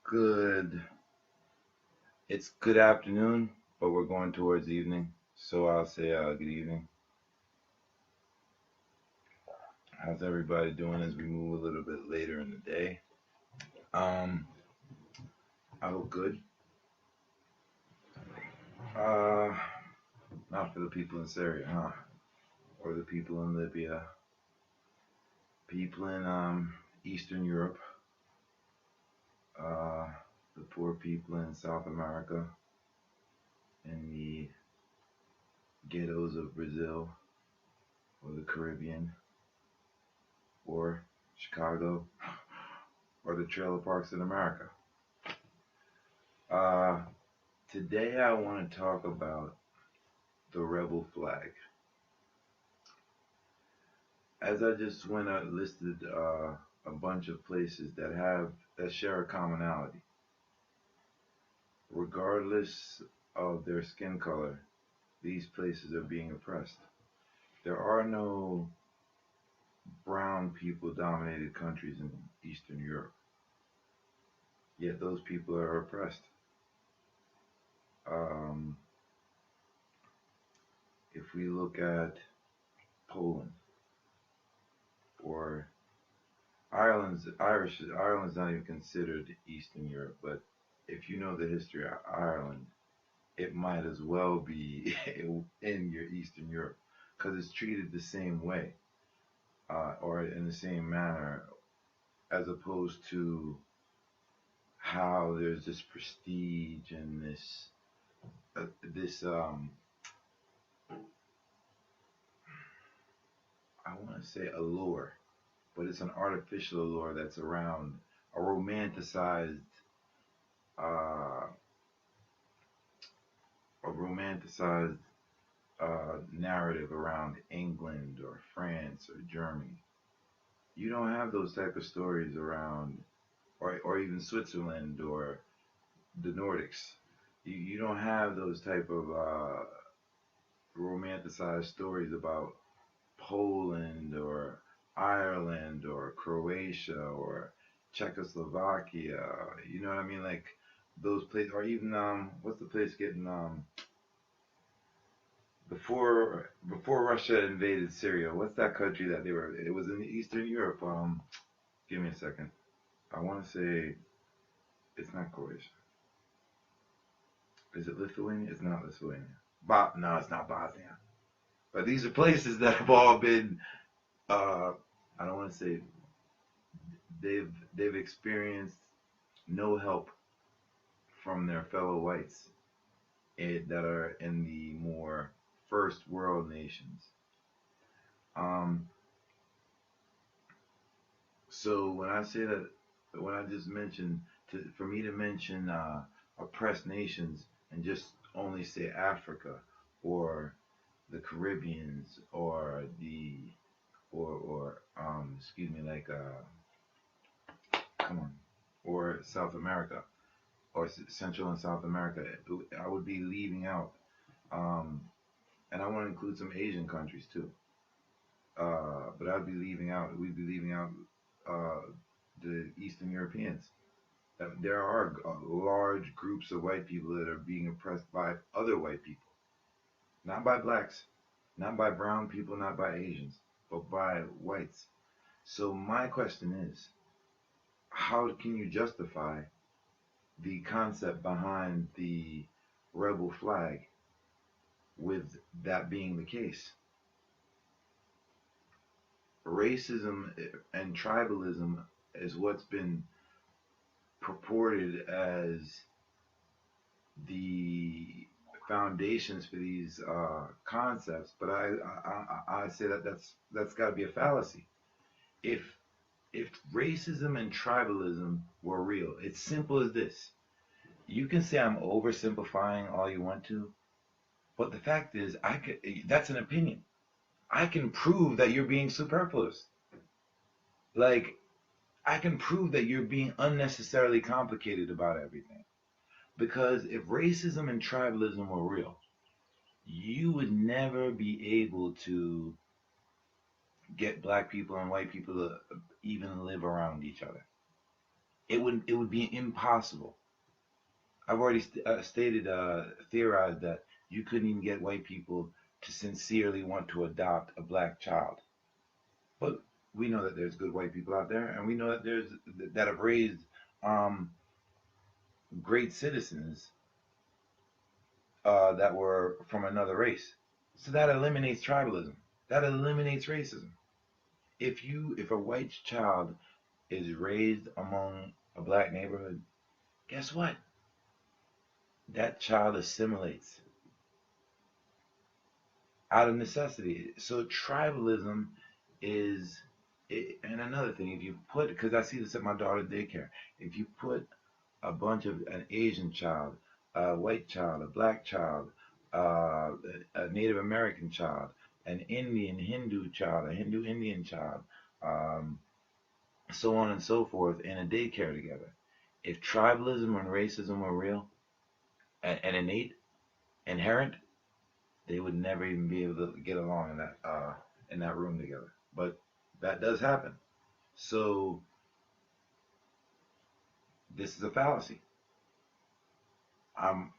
Good. It's good afternoon, but we're going towards evening. So I'll say good evening. How's everybody doing as we move a little bit later in the day? Um, I hope good. Uh, Not for the people in Syria, huh? Or the people in Libya, people in Eastern Europe, uh, the poor people in South America, in the ghettos of Brazil, or the Caribbean, or Chicago, or the trailer parks in America. Uh, Today I want to talk about the rebel flag. As I just went out listed a bunch of places that share a commonality, regardless of their skin color. These places are being oppressed. There are no brown people dominated countries in Eastern Europe, yet those people are oppressed. Um, if we look at Poland or Ireland's not even considered Eastern Europe, but if you know the history of Ireland, it might as well be in your Eastern Europe because it's treated the same way or in the same manner, as opposed to how there's this prestige and this I want to say allure, but it's an artificial allure that's around a romanticized uh, a romanticized narrative around England or France or Germany. You don't have those type of stories around, or even Switzerland or the Nordics. You don't have those type of romanticized stories about Poland or Ireland or Croatia or Czechoslovakia. You know what I mean? Like those places, or even what's the place getting before Russia invaded Syria? What's that country that they were? It was in Eastern Europe. Give me a second. I want to say it's not Croatia. Is it Lithuania? It's not Lithuania. No, it's not Bosnia. But these are places that have all been. Uh, I don't want to say they've experienced no help from their fellow whites that are in the more first world nations. Um, so when I say that, when I just mentioned for me to mention oppressed nations and just only say Africa or the Caribbeans or excuse me, like come on, or South America or Central and South America, I would be leaving out, um, and I want to include some Asian countries too. But we'd be leaving out uh, the Eastern Europeans. There are large groups of white people that are being oppressed by other white people, not by blacks, not by brown people, not by Asians, but by whites. So my question is, how can you justify the concept behind the rebel flag with that being the case? Racism and tribalism is what's been purported as the foundations for these concepts, but I say that that's got to be a fallacy. If if racism and tribalism were real, it's simple as this. You can say I'm oversimplifying all you want to, but the fact is, that's an opinion. I can prove that you're being superfluous. Like, I can prove that you're being unnecessarily complicated about everything. Because if racism and tribalism were real, you would never be able to get black people and white people to even live around each other. It would be impossible. I've already theorized that you couldn't even get white people to sincerely want to adopt a black child. But we know that there's good white people out there, and we know that that have raised um, great citizens that were from another race. So that eliminates tribalism. That eliminates racism. If a white child is raised among a black neighborhood, guess what? That child assimilates out of necessity. So tribalism is, and another thing, if you put, because I see this at my daughter's daycare, if you put a bunch of an Asian child, a white child, a black child, uh, a Native American child, an Indian Hindu child, a Hindu Indian child, um, so on and so forth, in a daycare together. If tribalism and racism were real and innate, inherent, they would never even be able to get along in that room together. But that does happen. So this is a fallacy. I'm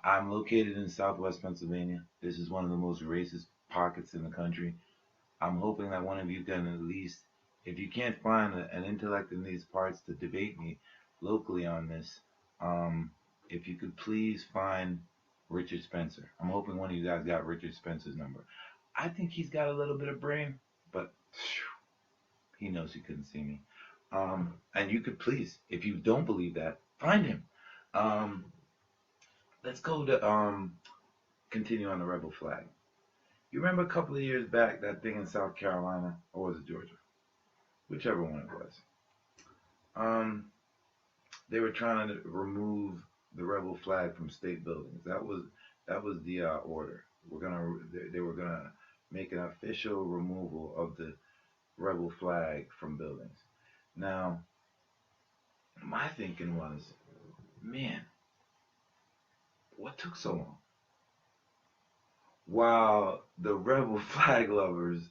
I'm located in Southwest Pennsylvania. This is one of the most racist pockets in the country. I'm hoping that one of you can at least, if you can't find an intellect in these parts to debate me locally on this, um, if you could please find Richard Spencer. I'm hoping one of you guys got Richard Spencer's number. I think he's got a little bit of brain, but he knows he couldn't see me. And you could please, if you don't believe that, find him. Um, let's go to continue on the rebel flag. You remember a couple of years back that thing in South Carolina, or was it Georgia? Whichever one it was. Um, they were trying to remove the rebel flag from state buildings. That was the order. They were gonna make an official removal of the rebel flag from buildings. Now, my thinking was, man, what took so long? While the rebel flag lovers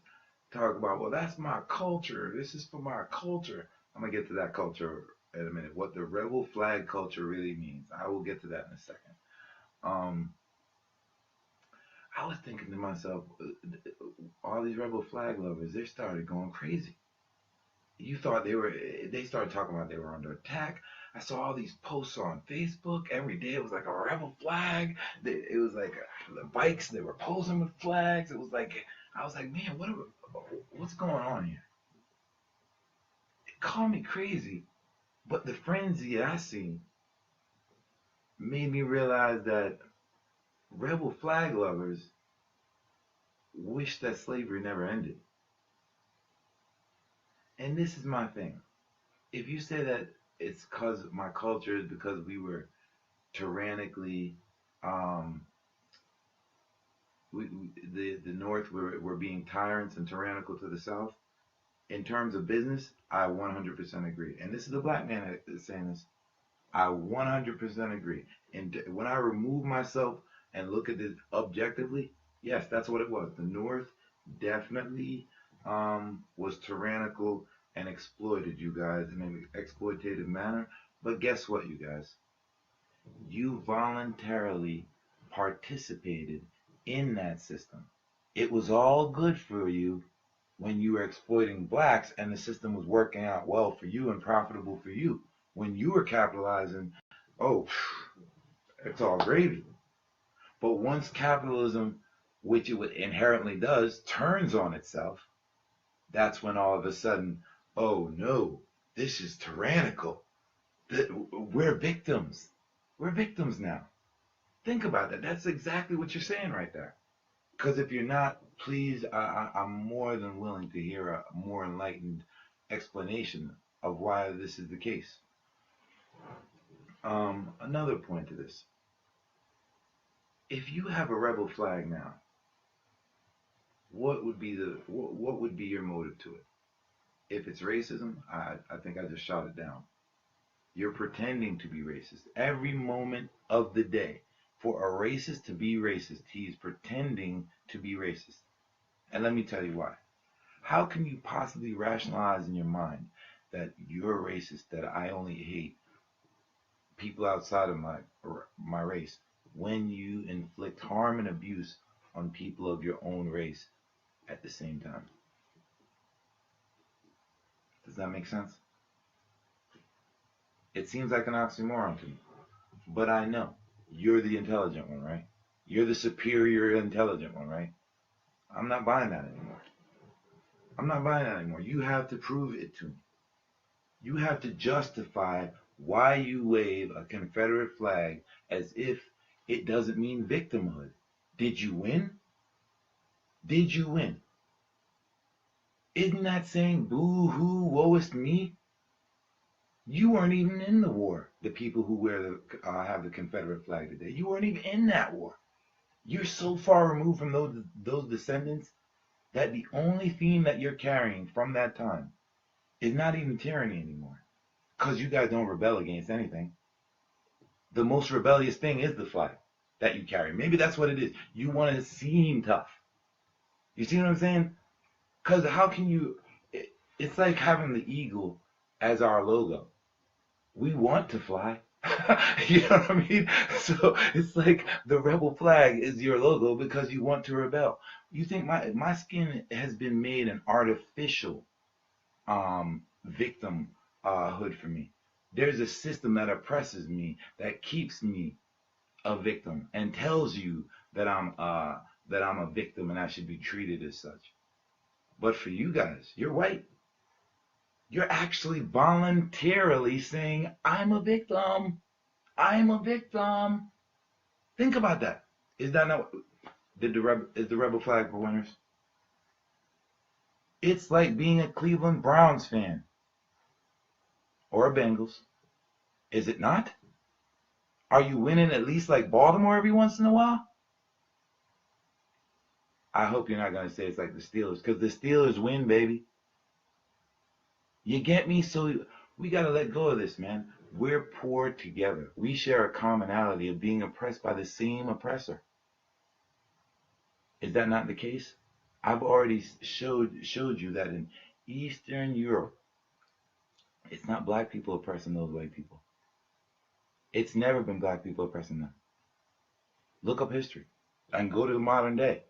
talk about, well, that's my culture. This is for my culture. I'm gonna get to that culture in a minute. What the rebel flag culture really means, I will get to that in a second. Um, I was thinking to myself, all these rebel flag lovers, they started going crazy. They started talking about they were under attack. I saw all these posts on Facebook. Every day it was like a rebel flag. It was like the bikes, they were posing with flags. I was like, man, what's going on here? It called me crazy, but the frenzy I seen made me realize that rebel flag lovers wish that slavery never ended. And this is my thing. If you say that it's because my culture is because we were tyrannically, um, the North were being tyrants and tyrannical to the South. In terms of business, I 100% agree. And this is a black man that is saying this. I 100% agree. And when I remove myself and look at this objectively, yes, that's what it was. The North definitely was tyrannical and exploited you guys in an exploitative manner. But guess what, you guys? You voluntarily participated in that system. It was all good for you when you were exploiting blacks and the system was working out well for you and profitable for you. When you were capitalizing, oh, it's all gravy. But once capitalism, which it inherently does, turns on itself, that's when all of a sudden, oh no, this is tyrannical. We're victims. We're victims now. Think about that. That's exactly what you're saying right there. Because if you're not, please, I'm more than willing to hear a more enlightened explanation of why this is the case. Another point to this. If you have a rebel flag now, what would be your motive to it? If it's racism, I think I just shot it down. You're pretending to be racist every moment of the day. For a racist to be racist, he's pretending to be racist. And let me tell you why. How can you possibly rationalize in your mind that you're racist, that I only hate people outside of my race, when you inflict harm and abuse on people of your own race at the same time. Does that make sense? It seems like an oxymoron to me, but I know you're the intelligent one, right? You're the superior intelligent one, right? I'm not buying that anymore. I'm not buying that anymore. You have to prove it to me. You have to justify why you wave a Confederate flag as if it doesn't mean victimhood. Did you win? Did you win? Isn't that saying boo hoo, woe is me? You weren't even in the war. The people who have the Confederate flag today, you weren't even in that war. You're so far removed from those descendants that the only theme that you're carrying from that time is not even tyranny anymore. Because you guys don't rebel against anything. The most rebellious thing is the flag that you carry. Maybe that's what it is. You want to seem tough. You see what I'm saying? Because how can you... It's like having the eagle as our logo. We want to fly. You know what I mean? So it's like the rebel flag is your logo because you want to rebel. You think my skin has been made an artificial victim hood for me. There's a system that oppresses me, that keeps me a victim, and tells you that I'm a victim and I should be treated as such. But for you guys, you're white. You're actually voluntarily saying, I'm a victim. I'm a victim. Think about that. Is that not... is the rebel flag for winners? It's like being a Cleveland Browns fan. Or a Bengals. Is it not? Are you winning at least like Baltimore every once in a while? I hope you're not going to say it's like the Steelers, because the Steelers win, baby. You get me? So we got to let go of this, man. We're poor together. We share a commonality of being oppressed by the same oppressor. Is that not the case? I've already showed you that in Eastern Europe, it's not black people oppressing those white people. It's never been black people oppressing them. Look up history and go to the modern day.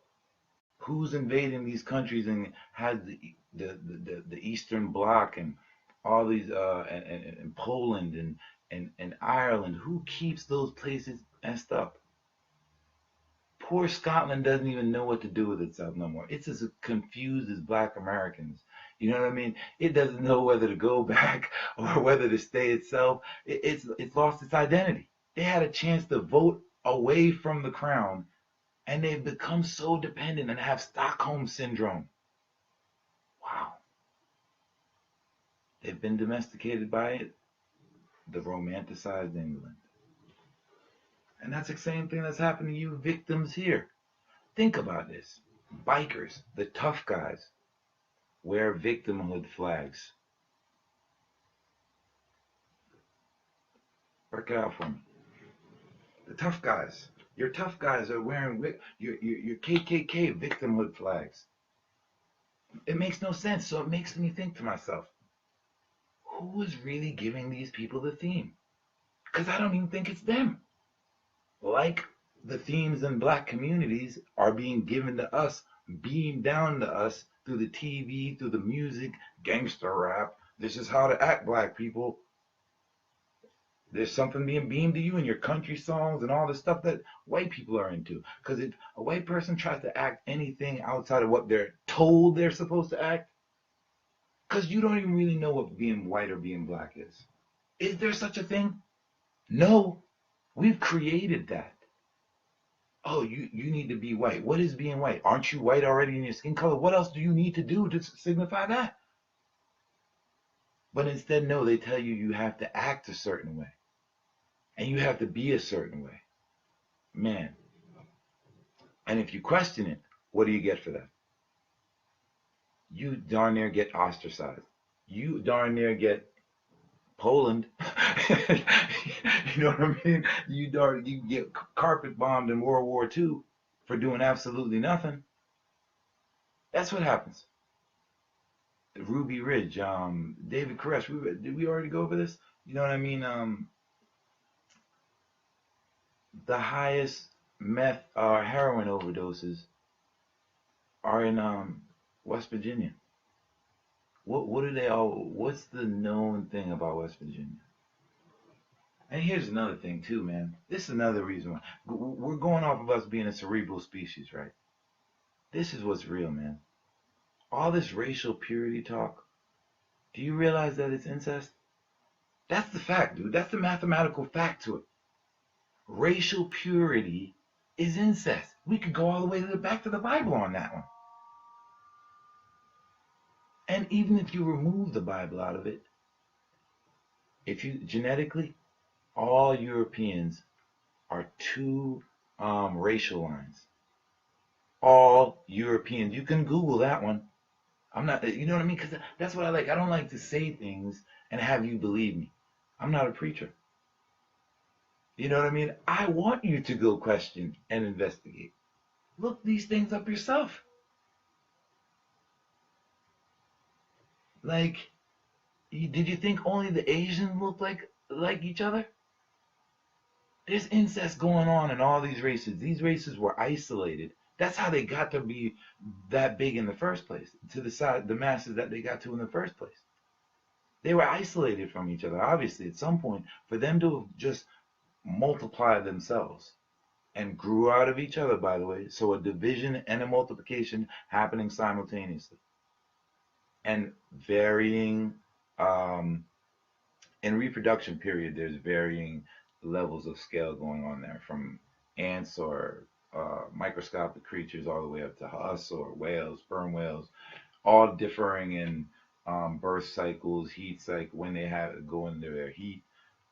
Who's invading these countries and has the Eastern Bloc and all these and Poland and Ireland? Who keeps those places messed up? Poor Scotland doesn't even know what to do with itself no more. It's as confused as black Americans. You know what I mean? It doesn't know whether to go back or whether to stay itself. It's lost its identity. They had a chance to vote away from the crown, and they've become so dependent and have Stockholm syndrome. Wow. They've been domesticated by it. The romanticized England. And that's the same thing that's happening to you victims here. Think about this. Bikers, the tough guys, wear victimhood flags. Work it out for me. The tough guys. Your tough guys are wearing your KKK victimhood flags. It makes no sense. So it makes me think to myself, who is really giving these people the theme? Because I don't even think it's them. Like the themes in black communities are being given to us, beamed down to us through the TV, through the music, gangster rap. This is how to act, black people. There's something being beamed to you in your country songs and all the stuff that white people are into. Because if a white person tries to act anything outside of what they're told they're supposed to act, because you don't even really know what being white or being black is. Is there such a thing? No. We've created that. Oh, you need to be white. What is being white? Aren't you white already in your skin color? What else do you need to do to signify that? But instead, no, they tell you you have to act a certain way. And you have to be a certain way. Man. And if you question it, what do you get for that? You darn near get ostracized. You darn near get Poland. You know what I mean? You get carpet bombed in World War II for doing absolutely nothing. That's what happens. Ruby Ridge, David Koresh. Did we already go over this? You know what I mean? The highest meth or heroin overdoses are in West Virginia. What do they all? What's the known thing about West Virginia? And here's another thing too, man. This is another reason why we're going off of us being a cerebral species, right? This is what's real, man. All this racial purity talk. Do you realize that it's incest? That's the fact, dude. That's the mathematical fact to it. Racial purity is incest. We could go all the way to the back to the Bible on that one. And even if you remove the Bible out of it, if you genetically, all Europeans are two racial lines. All Europeans. You can Google that one. I'm not, you know what I mean? Because that's what I like. I don't like to say things and have you believe me. I'm not a preacher. You know what I mean? I want you to go question and investigate. Look these things up yourself. Like, did you think only the Asians look like each other? There's incest going on in all these races. These races were isolated. That's how they got to be that big in the first place, to the masses that they got to in the first place. They were isolated from each other, obviously, at some point, for them to have just multiplied themselves and grew out of each other, by the way. So a division and a multiplication happening simultaneously. And varying, in reproduction period, there's varying levels of scale going on there, from ants or microscopic creatures all the way up to us or whales, sperm whales, all differing in birth cycles, heat cycle, when they have go into their heat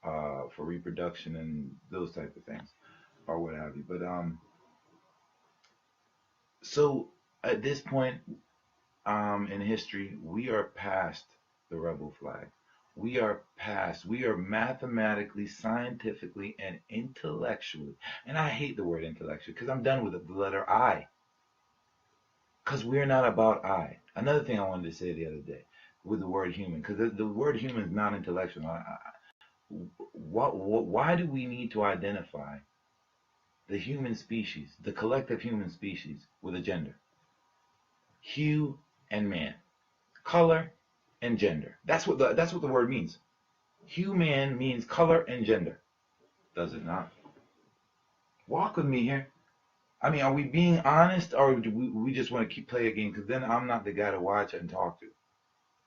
for reproduction and those type of things, or what have you. But so at this point in history, we are past the rebel flag. We are mathematically, scientifically, and intellectually, and I hate the word intellectual because I'm done with it, the letter I. Because we're not about I. Another thing I wanted to say the other day with the word human, because the word human is not intellectual. Why do we need to identify the human species, the collective human species, with a gender? Hue and man, color and gender. That's what the word means. Human means color and gender. Does it not? Walk with me here. I mean, are we being honest, or do we just want to keep playing a game? Because then I'm not the guy to watch and talk to.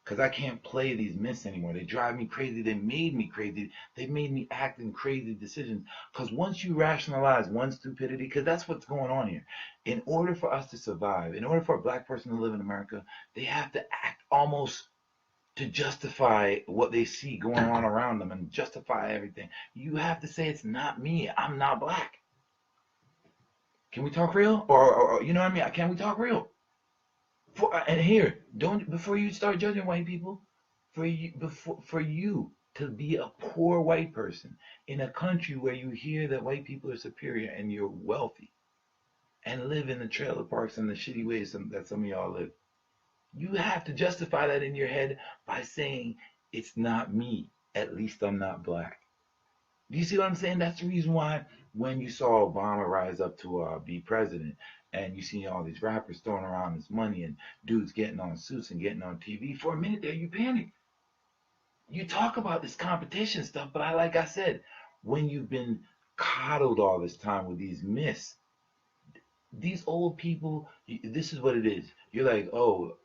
Because I can't play these myths anymore. They drive me crazy. They made me crazy. They made me act in crazy decisions. Because once you rationalize one stupidity, because that's what's going on here. In order for us to survive, in order for a black person to live in America, they have to act almost to justify what they see going on around them and justify everything. You have to say, it's not me. I'm not black. Can we talk real? Or you know what I mean? Can we talk real? And here, before you start judging white people, for you to be a poor white person in a country where you hear that white people are superior and you're wealthy and live in the trailer parks and the shitty ways that some of y'all live, you have to justify that in your head by saying, it's not me. At least I'm not black. Do you see what I'm saying? That's the reason why when you saw Obama rise up to be president, and you see all these rappers throwing around this money and dudes getting on suits and getting on TV, for a minute there you panic. You talk about this competition stuff, but like I said, when you've been coddled all this time with these myths, these old people, this is what it is. You're like, oh,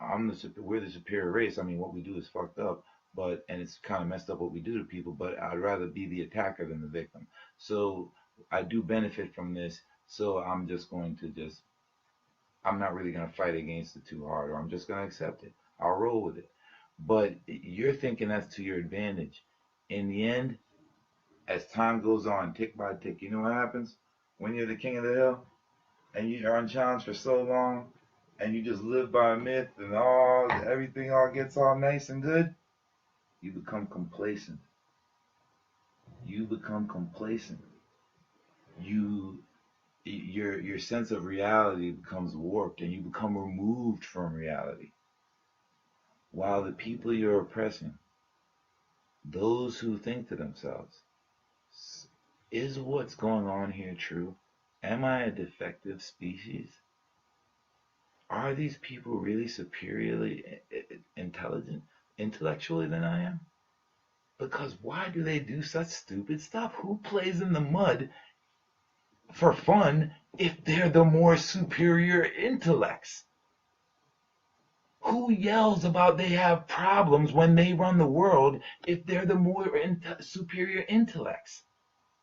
we're the superior race. I mean, what we do is fucked up, and it's kind of messed up what we do to people, but I'd rather be the attacker than the victim. So I do benefit from this, so I'm just going to I'm not really going to fight against it too hard, or I'm just going to accept it. I'll roll with it. But you're thinking that's to your advantage. In the end, as time goes on, tick by tick, you know what happens? When you're the king of the hill, and you're unchallenged for so long, and you just live by a myth, and everything all gets all nice and good, you become complacent. Your sense of reality becomes warped, and you become removed from reality. while the people you're oppressing, those who think to themselves, is what's going on here true? Am I a defective species? Are these people really superiorly intelligent intellectually than I am? Because why do they do such stupid stuff? Who plays in the mud for fun if they're the more superior intellects? Who yells about they have problems when they run the world if they're the more superior intellects?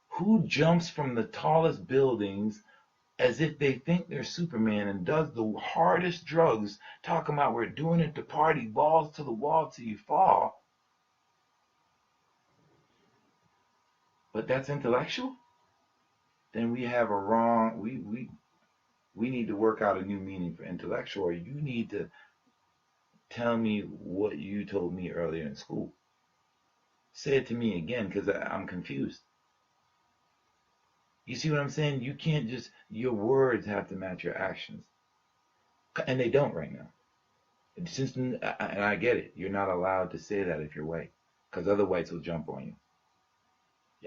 Who jumps from the tallest buildings as if they think they're Superman and does the hardest drugs, talking about we're doing it to party, balls to the wall till you fall? But that's intellectual? Then we have a wrong, we need to work out a new meaning for intellectual, or you need to tell me what you told me earlier in school. Say it to me again, because I'm confused. You see what I'm saying? You can't just, your words have to match your actions. And they don't right now. And I get it. You're not allowed to say that if you're white, because other whites will jump on you.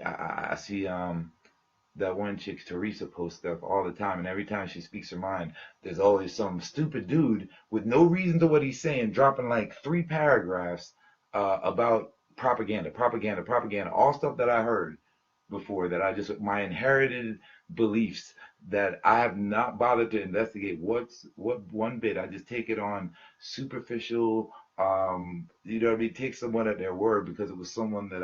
I see that one chick, Teresa, posts stuff all the time, and every time she speaks her mind, there's always some stupid dude with no reason to what he's saying, dropping like 3 paragraphs about propaganda, all stuff that I heard before, that I just, my inherited beliefs that I have not bothered to investigate what one bit. I just take it on superficial, you know what I mean, take someone at their word because it was someone that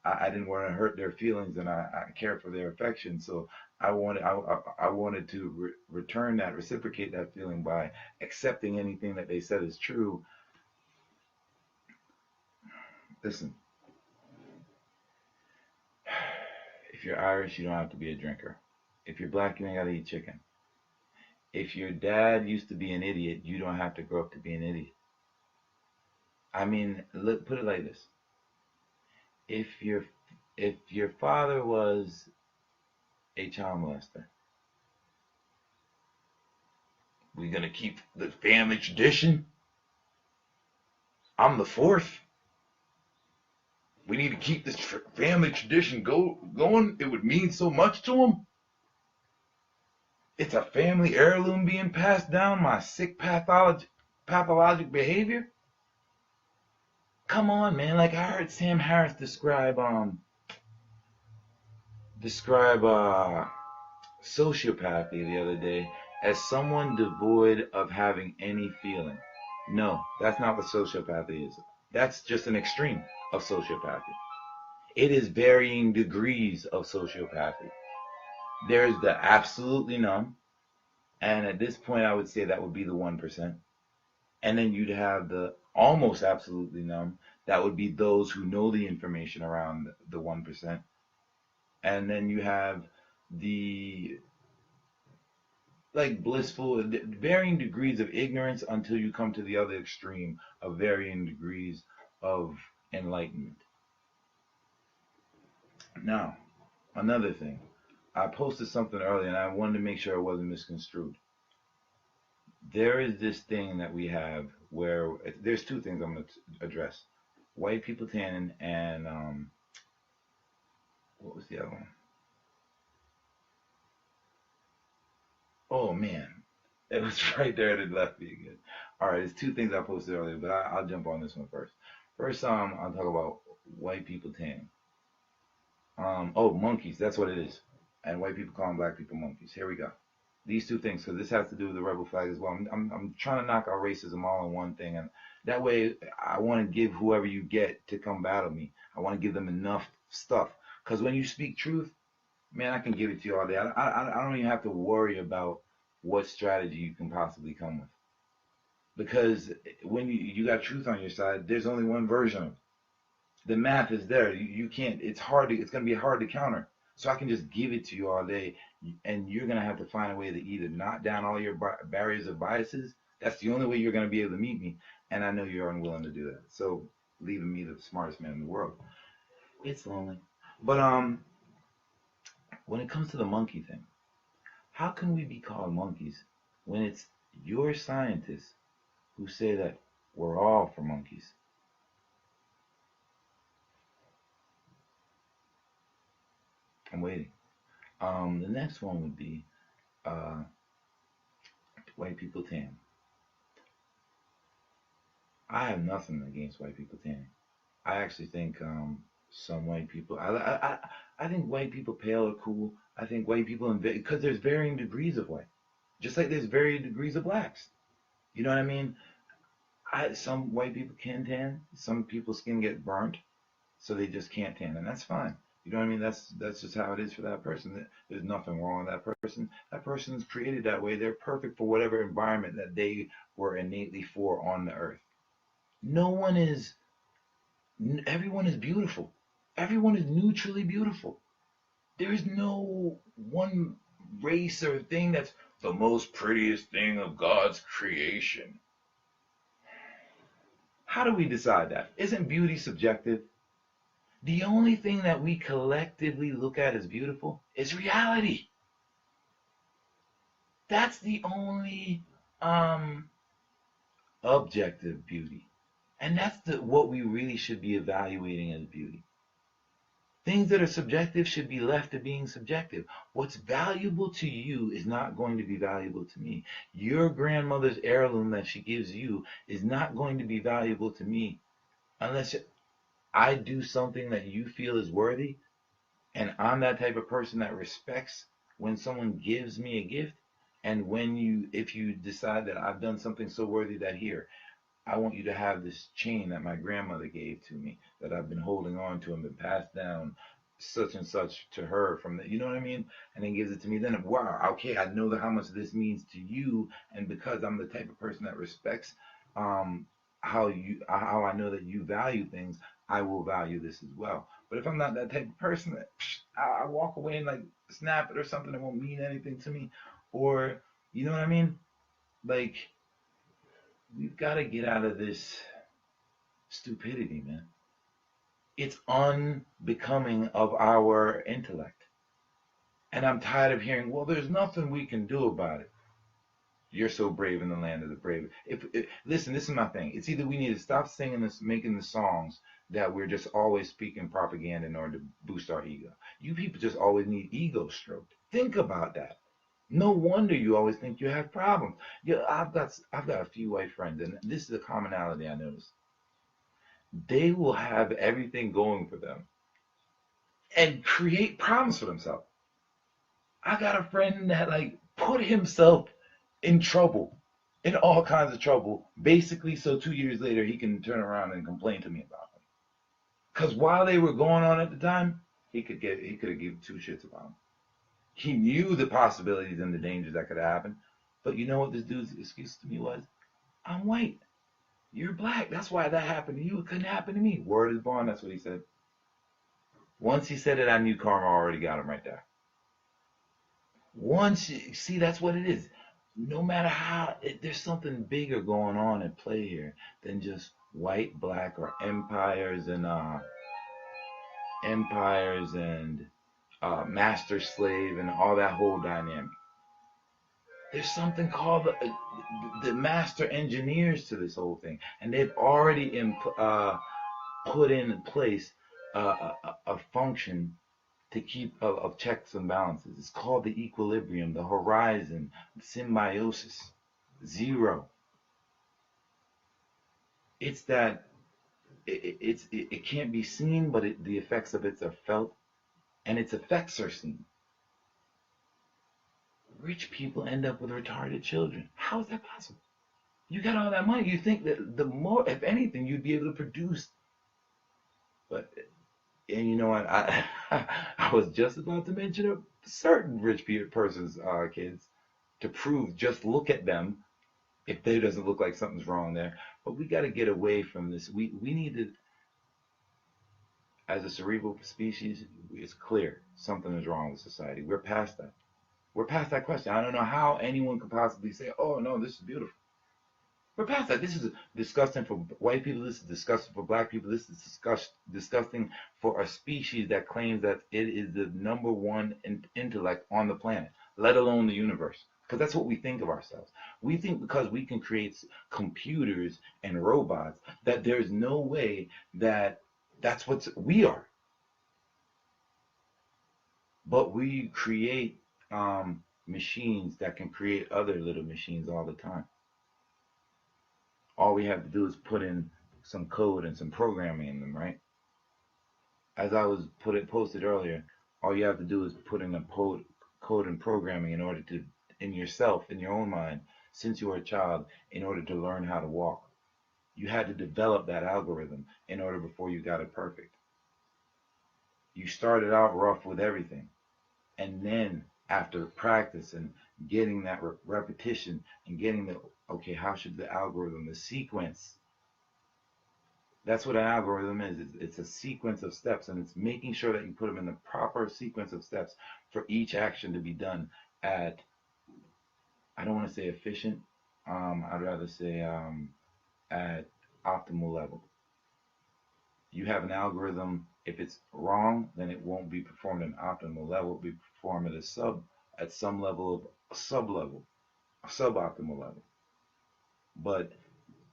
I didn't want to hurt their feelings, and I care for their affection. So I wanted to return that, reciprocate that feeling by accepting anything that they said is true. Listen, if you're Irish, you don't have to be a drinker. If you're black, you ain't gotta eat chicken. If your dad used to be an idiot, you don't have to grow up to be an idiot. I mean, look, put it like this: if your father was a child molester, we gonna keep the family tradition. I'm the fourth. We need to keep this family tradition going. It would mean so much to him. It's a family heirloom being passed down, my sick pathologic behavior. Come on, man. Like, I heard Sam Harris describe sociopathy the other day as someone devoid of having any feeling. No, that's not what sociopathy is. That's just an extreme of sociopathy. It is varying degrees of sociopathy. There's the absolutely numb, and at this point I would say that would be the 1%. And then you'd have the almost absolutely numb. That would be those who know the information around the 1%. And then you have the like blissful, varying degrees of ignorance until you come to the other extreme of varying degrees of enlightenment. Now, another thing. I posted something earlier and I wanted to make sure it wasn't misconstrued. There is this thing that we have where there's 2 things I'm going to address: white people tanning and what was the other one? Oh man, it was right there and it left me again. All right, there's 2 things I posted earlier, but I'll jump on this one first. First, I'll talk about white people tanning. Oh, monkeys, that's what it is, and white people calling black people monkeys. Here we go. These 2 things, because this has to do with the rebel flag as well. I'm trying to knock out racism all in one thing, and that way I want to give whoever you get to come battle me, I want to give them enough stuff. Because when you speak truth, man, I can give it to you all day. I don't even have to worry about what strategy you can possibly come with. Because when you got truth on your side, there's only one version of it. The math is there. You can't, it's going to be hard to counter. So I can just give it to you all day, and you're going to have to find a way to either knock down all your barriers of biases. That's the only way you're going to be able to meet me, and I know you're unwilling to do that. So leaving me the smartest man in the world. It's lonely. But when it comes to the monkey thing, how can we be called monkeys when it's your scientists who say that We're all for monkeys. I'm waiting. The next one would be uh, white people tan. I have nothing against white people tanning. I actually think some white people. I think white people pale are cool. I think white people because there's varying degrees of white, just like there's varying degrees of blacks. You know what I mean? Some white people can tan. Some people's skin get burnt, so they just can't tan, and that's fine. You know what I mean? That's just how it is for that person. There's nothing wrong with that person. That person is created that way. They're perfect for whatever environment that they were innately for on the earth. No one is. Everyone is beautiful. Everyone is neutrally beautiful. There is no one race or thing that's the most prettiest thing of God's creation. How do we decide that? Isn't beauty subjective? The only thing that we collectively look at as beautiful is reality. That's the only objective beauty. And that's what we really should be evaluating as beauty. Things that are subjective should be left to being subjective. What's valuable to you is not going to be valuable to me. Your grandmother's heirloom that she gives you is not going to be valuable to me unless I do something that you feel is worthy, and I'm that type of person that respects when someone gives me a gift, and if you decide that I've done something so worthy that here, I want you to have this chain that my grandmother gave to me that I've been holding on to and been passed down such and such to her from the, you know what I mean? And then gives it to me. Then, wow, okay, I know how much this means to you. And because I'm the type of person that respects how I know that you value things, I will value this as well. But if I'm not that type of person, that I walk away and like snap it or something that won't mean anything to me, or you know what I mean? Like we've got to get out of this stupidity, man. It's unbecoming of our intellect. And I'm tired of hearing, well, there's nothing we can do about it. You're so brave in the land of the brave. Listen, this is my thing. It's either we need to stop singing this, making the songs that we're just always speaking propaganda in order to boost our ego. You people just always need ego stroked. Think about that. No wonder you always think you have problems. Yeah, I've got a few white friends, and this is a commonality I notice. They will have everything going for them and create problems for themselves. I got a friend that like put himself in trouble, in all kinds of trouble, basically so 2 years later he can turn around and complain to me about them. Because while they were going on at the time, he could have given two shits about them. He knew the possibilities and the dangers that could happen. But you know what this dude's excuse to me was? I'm white. You're black. That's why that happened to you. It couldn't happen to me. Word is bond. That's what he said. Once he said it, I knew karma already got him right there. See, that's what it is. No matter how, there's something bigger going on at play here than just white, black, or empires and master slave and all that whole dynamic. There's something called the master engineers to this whole thing, and they've already put in place a function to keep of checks and balances. It's called the equilibrium, the horizon, symbiosis, zero. It's that it can't be seen, but the effects of it are felt, and its effects are seen. Rich people end up with retarded children. How is that possible? You got all that money. You think that the more, if anything, you'd be able to produce. But, and you know what? I was just about to mention a certain rich person's kids to prove, just look at them if there doesn't look like something's wrong there. But we got to get away from this. We need to, as a cerebral species, it's clear something is wrong with society. We're past that. We're past that question. I don't know how anyone could possibly say, oh, no, this is beautiful. We're past that. This is disgusting for white people. This is disgusting for black people. This is disgusting for a species that claims that it is the number one intellect on the planet, let alone the universe. Because that's what we think of ourselves. We think because we can create computers and robots that there's no way that that's what we are. But we create machines that can create other little machines all the time. All we have to do is put in some code and some programming in them, right? As I was posted earlier, all you have to do is put in a code and programming in order to, in yourself, in your own mind, since you were a child, in order to learn how to walk. You had to develop that algorithm in order before you got it perfect. You started out rough with everything. And then after practice and getting that repetition and getting the, okay, how should the algorithm, the sequence, that's what an algorithm is. It's a sequence of steps, and it's making sure that you put them in the proper sequence of steps for each action to be done at, I don't want to say efficient, I'd rather say at optimal level. You have an algorithm, if it's wrong, then it won't be performed at an optimal level. It'll be performed at some level of a suboptimal level. But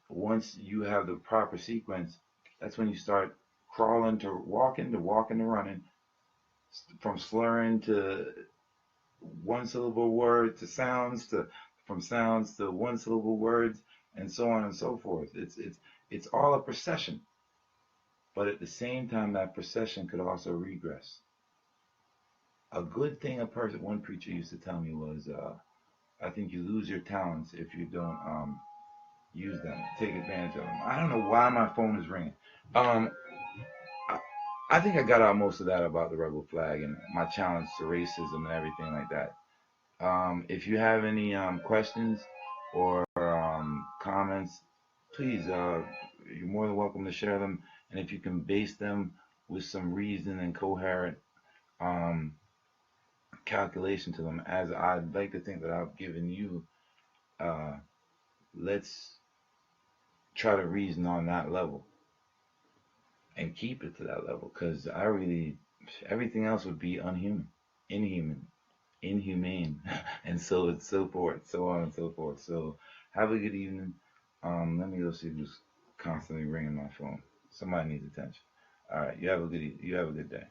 once you have the proper sequence, that's when you start crawling to walking to running, from slurring to one syllable words to sounds, to from sounds to one syllable words, and so on and so forth. It's all a procession. But at the same time, that procession could also regress. A good thing one preacher used to tell me was, I think you lose your talents if you don't use them, take advantage of them. I don't know why my phone is ringing. I, I think I got out most of that about the rebel flag and my challenge to racism and everything like that. If you have any questions or comments, please, you're more than welcome to share them. And if you can base them with some reason and coherent um, calculation to them, as I'd like to think that I've given you, let's try to reason on that level and keep it to that level, because everything else would be inhumane, and so forth, so on and so forth. So have a good evening. Let me go see who's constantly ringing my phone. Somebody needs attention. All right, you have a good day.